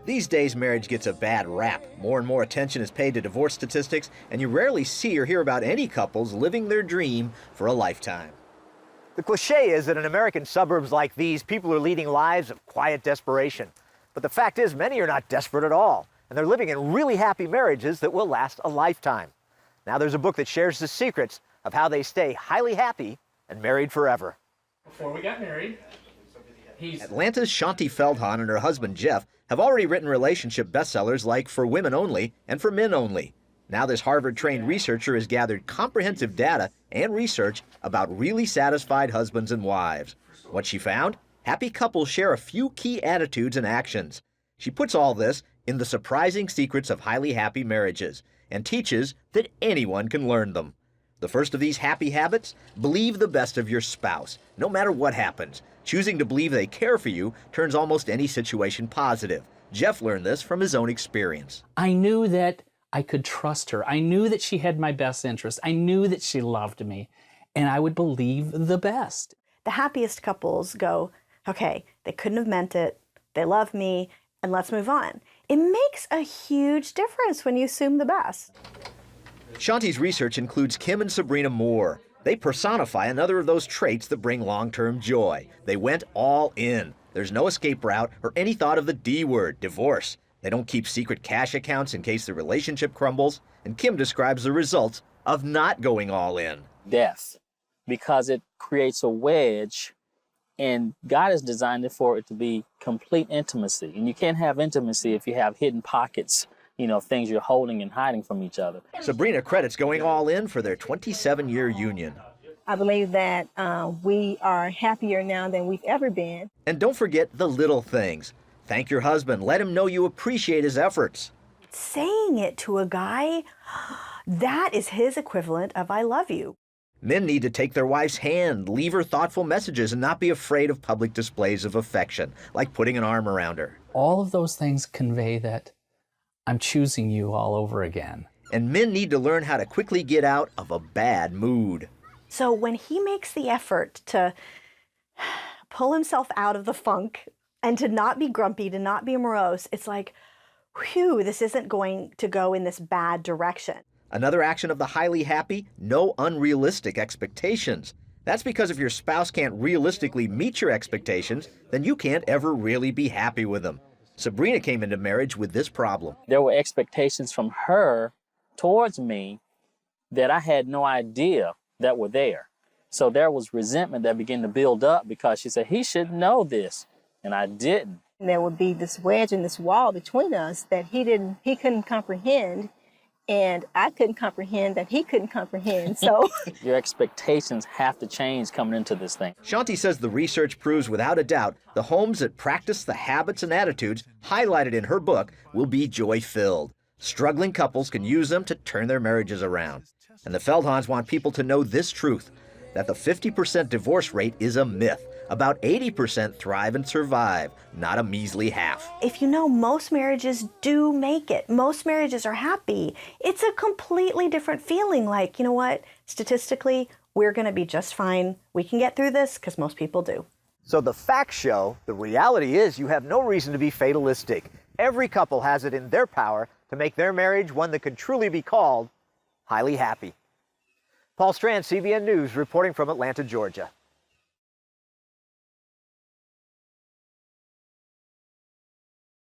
These days, marriage gets a bad rap. More and more attention is paid to divorce statistics, and you rarely see or hear about any couples living their dream for a lifetime. The cliche is that in American suburbs like these, people are leading lives of quiet desperation. But the fact is, many are not desperate at all, and they're living in really happy marriages that will last a lifetime. Now there's a book that shares the secrets of how they stay highly happy and married forever. Before we got married, Atlanta's Shaunti Feldhahn and her husband Jeff have already written relationship bestsellers like For Women Only and For Men Only. Now this Harvard-trained researcher has gathered comprehensive data and research about really satisfied husbands and wives. What she found? Happy couples share a few key attitudes and actions. She puts all this in The Surprising Secrets of Highly Happy Marriages and teaches that anyone can learn them. The first of these happy habits: believe the best of your spouse, no matter what happens. Choosing to believe they care for you turns almost any situation positive. Jeff learned this from his own experience. I knew that I could trust her. I knew that she had my best interest. I knew that she loved me, and I would believe the best. The happiest couples go, okay, they couldn't have meant it, they love me, and let's move on. It makes a huge difference when you assume the best. Shaunti's research includes Kim and Sabrina Moore. They personify another of those traits that bring long-term joy. They went all in. There's no escape route or any thought of the D word, divorce. They don't keep secret cash accounts in case the relationship crumbles. And Kim describes the results of not going all in. Death, because it creates a wedge, and God has designed it for it to be complete intimacy. And you can't have intimacy if you have hidden pockets, things you're holding and hiding from each other. Sabrina credits going all in for their 27-year union. I believe that we are happier now than we've ever been. And don't forget the little things. Thank your husband. Let him know you appreciate his efforts. Saying it to a guy, that is his equivalent of I love you. Men need to take their wife's hand, leave her thoughtful messages, and not be afraid of public displays of affection, like putting an arm around her. All of those things convey that I'm choosing you all over again. And men need to learn how to quickly get out of a bad mood. So when he makes the effort to pull himself out of the funk and to not be grumpy, to not be morose, it's like, whew, this isn't going to go in this bad direction. Another action of the highly happy: no unrealistic expectations. That's because if your spouse can't realistically meet your expectations, then you can't ever really be happy with them. Sabrina came into marriage with this problem. There were expectations from her towards me that I had no idea that were there. So there was resentment that began to build up because she said, he should know this, and I didn't. And there would be this wedge and this wall between us that he couldn't comprehend, and I couldn't comprehend that he couldn't comprehend. So your expectations have to change coming into this thing. Shaunti says the research proves without a doubt the homes that practice the habits and attitudes highlighted in her book will be joy-filled. Struggling couples can use them to turn their marriages around. And the Feldhahns want people to know this truth, that the 50% divorce rate is a myth. About 80% thrive and survive, not a measly half. If you know, most marriages do make it. Most marriages are happy. It's a completely different feeling, like, you know what, statistically, we're going to be just fine. We can get through this because most people do. So the facts show the reality is you have no reason to be fatalistic. Every couple has it in their power to make their marriage one that could truly be called highly happy. Paul Strand, CBN News, reporting from Atlanta, Georgia.